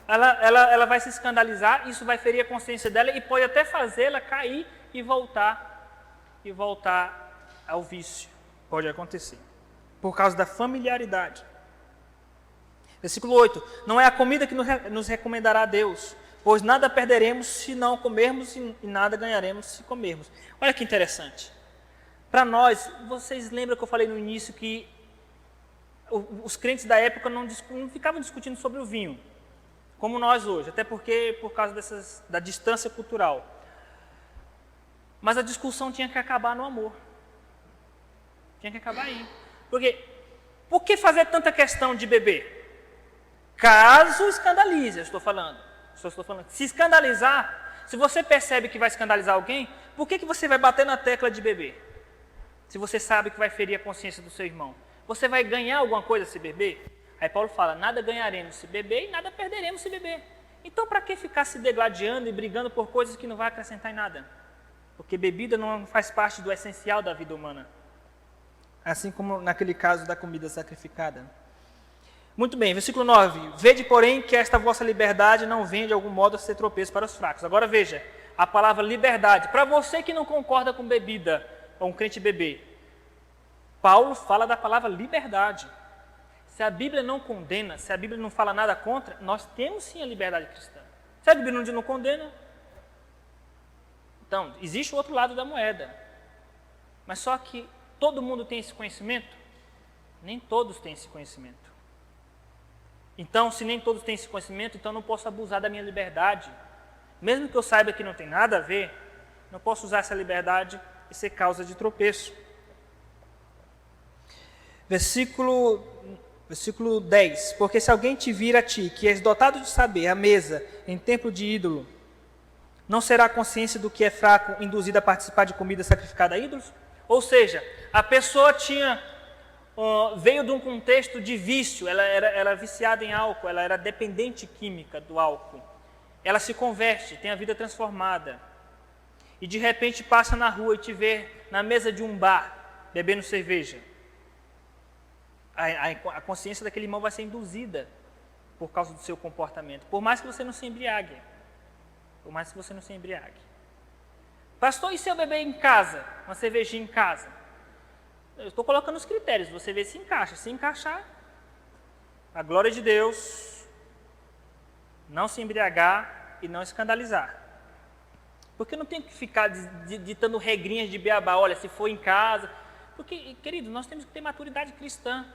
Ela vai se escandalizar, isso vai ferir a consciência dela e pode até fazê-la cair e voltar ao vício. Pode acontecer. Por causa da familiaridade. Versículo 8. Não é a comida que nos recomendará a Deus, pois nada perderemos se não comermos e nada ganharemos se comermos. Olha que interessante. Para nós, vocês lembram que eu falei no início que os crentes da época não ficavam discutindo sobre o vinho, como nós hoje, até porque por causa da distância cultural. Mas a discussão tinha que acabar no amor. Tinha que acabar aí. Porque, por que fazer tanta questão de beber? Caso escandalize, eu estou falando. Se escandalizar, se você percebe que vai escandalizar alguém, por que você vai bater na tecla de beber? Se você sabe que vai ferir a consciência do seu irmão. Você vai ganhar alguma coisa se beber? Aí Paulo fala, nada ganharemos se beber e nada perderemos se beber. Então, para que ficar se degladiando e brigando por coisas que não vai acrescentar em nada? Porque bebida não faz parte do essencial da vida humana. Assim como naquele caso da comida sacrificada. Muito bem, versículo 9. Vede, porém, que esta vossa liberdade não vem de algum modo a ser tropeço para os fracos. Agora veja, a palavra liberdade. Para você que não concorda com bebida, ou um crente beber, Paulo fala da palavra liberdade. Se a Bíblia não condena, se a Bíblia não fala nada contra, nós temos sim a liberdade cristã. Se a Bíblia não condena, então, existe o outro lado da moeda. Mas só que todo mundo tem esse conhecimento? Nem todos têm esse conhecimento. Então, se nem todos têm esse conhecimento, então não posso abusar da minha liberdade. Mesmo que eu saiba que não tem nada a ver, não posso usar essa liberdade e ser causa de tropeço. Versículo 10. Porque se alguém te vir a ti, que és dotado de saber, à mesa, em templo de ídolo, não será a consciência do que é fraco induzida a participar de comida sacrificada a ídolos? Ou seja, a pessoa veio de um contexto de vício, ela era viciada em álcool, ela era dependente química do álcool. Ela se converte, tem a vida transformada. E de repente passa na rua e te vê na mesa de um bar, bebendo cerveja. A consciência daquele irmão vai ser induzida por causa do seu comportamento. Por mais que você não se embriague. Pastor, e se eu beber em casa? Uma cervejinha em casa? Eu estou colocando os critérios, você vê se encaixa. Se encaixar, a glória de Deus, não se embriagar e não escandalizar. Porque não tem que ficar ditando regrinhas de beabá, olha, se for em casa. Porque, querido, nós temos que ter maturidade cristã.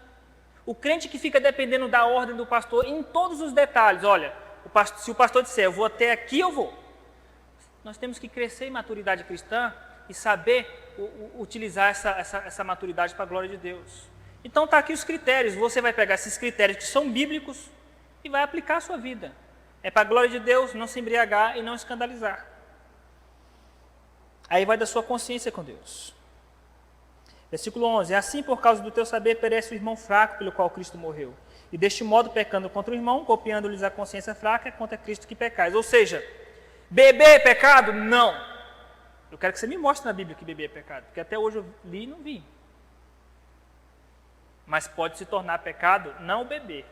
O crente que fica dependendo da ordem do pastor em todos os detalhes, olha, se o pastor disser, eu vou até aqui, eu vou. Nós temos que crescer em maturidade cristã e saber utilizar essa maturidade para a glória de Deus. Então está aqui os critérios, você vai pegar esses critérios que são bíblicos e vai aplicar a sua vida. É para a glória de Deus, não se embriagar e não escandalizar. Aí vai da sua consciência com Deus. Versículo 11. Assim, por causa do teu saber, perece o irmão fraco pelo qual Cristo morreu. E deste modo, pecando contra o irmão, copiando-lhes a consciência fraca, é contra Cristo que pecais. Ou seja, beber é pecado? Não. Eu quero que você me mostre na Bíblia que beber é pecado, porque até hoje eu li e não vi. Mas pode se tornar pecado não beber,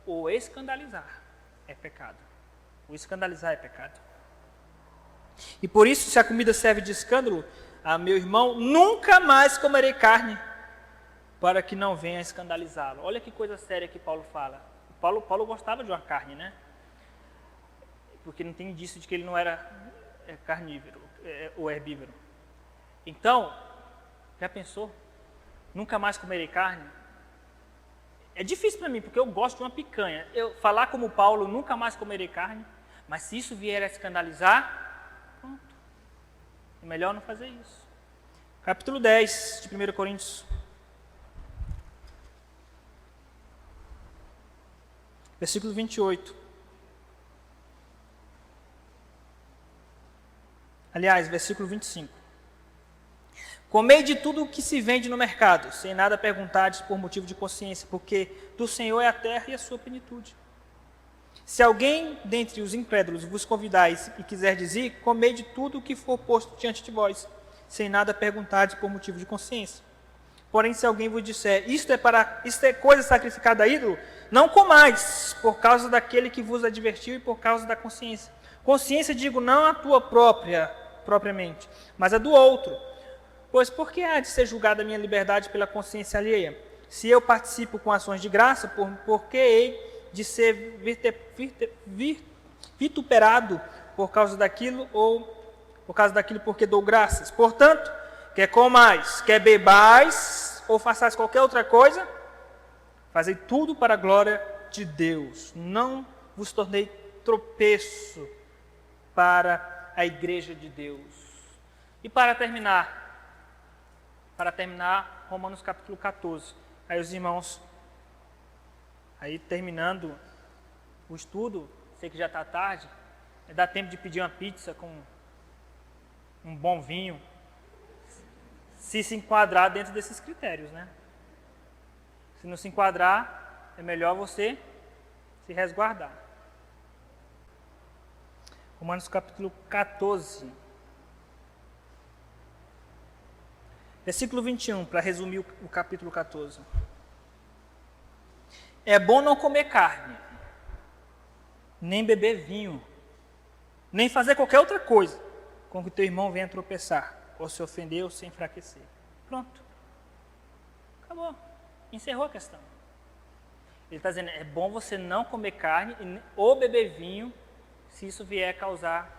ou escandalizar é pecado. O escandalizar é pecado. E por isso, se a comida serve de escândalo, meu irmão, nunca mais comerei carne, para que não venha escandalizá-lo. Olha que coisa séria que Paulo fala. Paulo gostava de uma carne, né? Porque não tem indício de que ele não era carnívoro ou herbívoro. Então, já pensou? Nunca mais comerei carne? É difícil para mim, porque eu gosto de uma picanha. Eu falar como Paulo, nunca mais comerei carne, mas se isso vier a escandalizar, pronto. É melhor não fazer isso. Capítulo 10 de 1 Coríntios. Versículo 28. Aliás, versículo 25. Comei de tudo o que se vende no mercado, sem nada perguntardes por motivo de consciência, porque do Senhor é a terra e a sua plenitude. Se alguém dentre os incrédulos vos convidais e quiser dizer, comei de tudo o que for posto diante de vós, sem nada perguntardes por motivo de consciência. Porém, se alguém vos disser, isto é coisa sacrificada a ídolo, não comais, por causa daquele que vos advertiu e por causa da consciência. Consciência, digo, não a tua propriamente, mas a do outro. Pois por que há de ser julgada a minha liberdade pela consciência alheia? Se eu participo com ações de graça, por que hei de ser vituperado por causa daquilo, ou por causa daquilo porque dou graças? Portanto, quer comais, quer bebais, ou façais qualquer outra coisa, fazei tudo para a glória de Deus. Não vos tornei tropeço para a igreja de Deus. E para terminar, Romanos capítulo 14. Aí os irmãos, aí terminando o estudo, sei que já está tarde, dá tempo de pedir uma pizza com um bom vinho, se enquadrar dentro desses critérios, né? Se não se enquadrar, é melhor você se resguardar. Romanos capítulo 14. Versículo 21, para resumir o capítulo 14. É bom não comer carne, nem beber vinho, nem fazer qualquer outra coisa com que teu irmão venha tropeçar, ou se ofender, ou se enfraquecer. Pronto. Acabou. Encerrou a questão. Ele está dizendo, é bom você não comer carne ou beber vinho, se isso vier a causar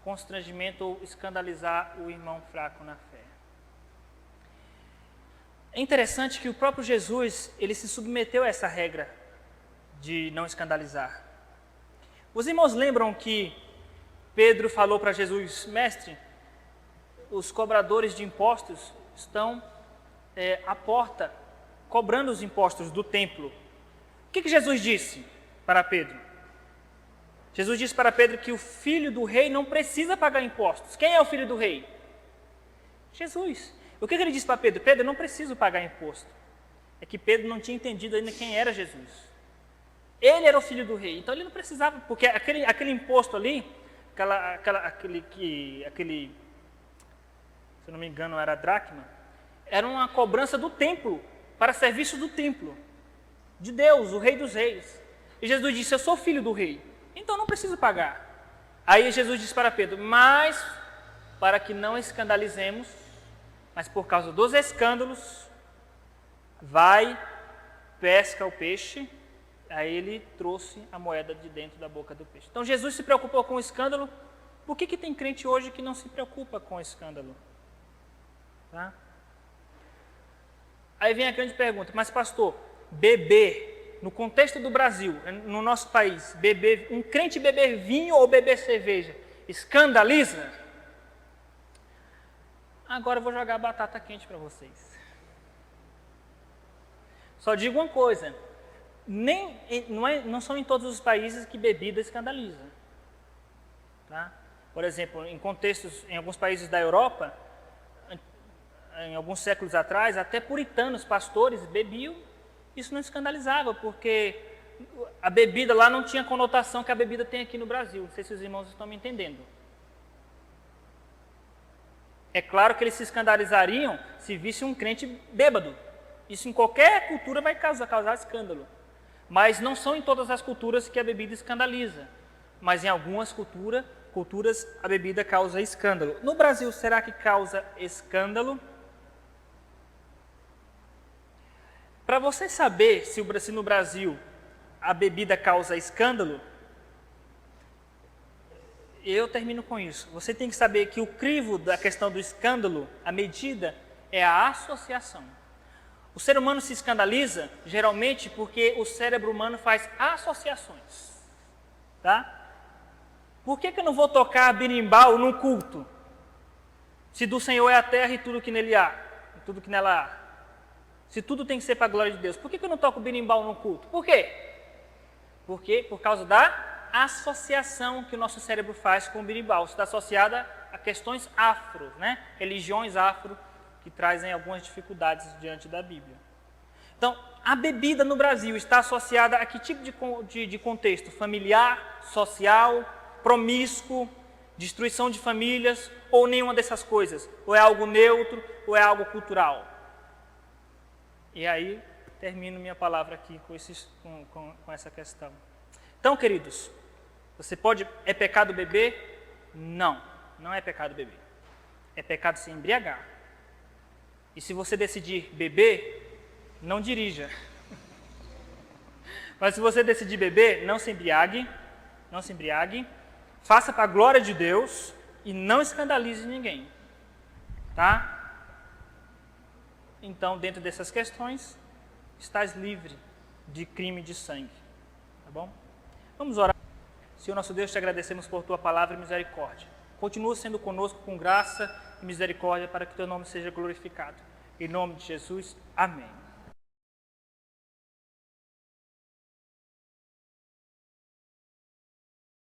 constrangimento ou escandalizar o irmão fraco na fé. É interessante que o próprio Jesus, ele se submeteu a essa regra de não escandalizar. Os irmãos lembram que Pedro falou para Jesus, mestre, os cobradores de impostos estão à porta, cobrando os impostos do templo. O que Jesus disse para Pedro? Jesus disse para Pedro que o filho do rei não precisa pagar impostos. Quem é o filho do rei? Jesus. O que ele disse para Pedro? Pedro, eu não preciso pagar imposto. É que Pedro não tinha entendido ainda quem era Jesus. Ele era o filho do rei, então ele não precisava, porque aquele imposto ali, aquele, se eu não me engano era a dracma, era uma cobrança do templo, para serviço do templo, de Deus, o rei dos reis. E Jesus disse, eu sou filho do rei, então não preciso pagar. Aí Jesus disse para Pedro, mas para que não escandalizemos, mas por causa dos escândalos, vai, pesca o peixe. Aí ele trouxe a moeda de dentro da boca do peixe. Então Jesus se preocupou com o escândalo. Por que tem crente hoje que não se preocupa com o escândalo? Tá? Aí vem a grande pergunta, mas pastor, beber, no contexto do Brasil, no nosso país, um crente beber vinho ou beber cerveja, escandaliza? Agora eu vou jogar batata quente para vocês. Só digo uma coisa, não são em todos os países que bebida escandaliza. Tá? Por exemplo, em alguns países da Europa, em alguns séculos atrás, até puritanos, pastores, bebiam, isso não escandalizava, porque a bebida lá não tinha a conotação que a bebida tem aqui no Brasil. Não sei se os irmãos estão me entendendo. É claro que eles se escandalizariam se visse um crente bêbado. Isso em qualquer cultura vai causar escândalo. Mas não são em todas as culturas que a bebida escandaliza. Mas em algumas culturas a bebida causa escândalo. No Brasil, será que causa escândalo? Para você saber se no Brasil a bebida causa escândalo, eu termino com isso. Você tem que saber que o crivo da questão do escândalo, a medida, é a associação. O ser humano se escandaliza, geralmente, porque o cérebro humano faz associações. Tá? Por que eu não vou tocar berimbau num culto? Se do Senhor é a terra e tudo que nele há, e tudo que nela há. Se tudo tem que ser para a glória de Deus, por que eu não toco berimbau num culto? Por quê? Porque por causa da associação que o nosso cérebro faz com o berimbau. Está associada a questões afro, né? Religiões afro, que trazem algumas dificuldades diante da Bíblia. Então, a bebida no Brasil está associada a que tipo de contexto? Familiar, social, promíscuo, destruição de famílias, ou nenhuma dessas coisas? Ou é algo neutro, ou é algo cultural? E aí, termino minha palavra aqui com essa questão. Então, queridos, é pecado beber? Não, não é pecado beber. É pecado se embriagar. E se você decidir beber, não dirija. Mas se você decidir beber, não se embriague, faça para a glória de Deus e não escandalize ninguém. Tá? Então, dentro dessas questões, estás livre de crime de sangue. Tá bom? Vamos orar. Senhor nosso Deus, te agradecemos por tua palavra e misericórdia. Continua sendo conosco com graça e misericórdia para que teu nome seja glorificado. Em nome de Jesus, amém.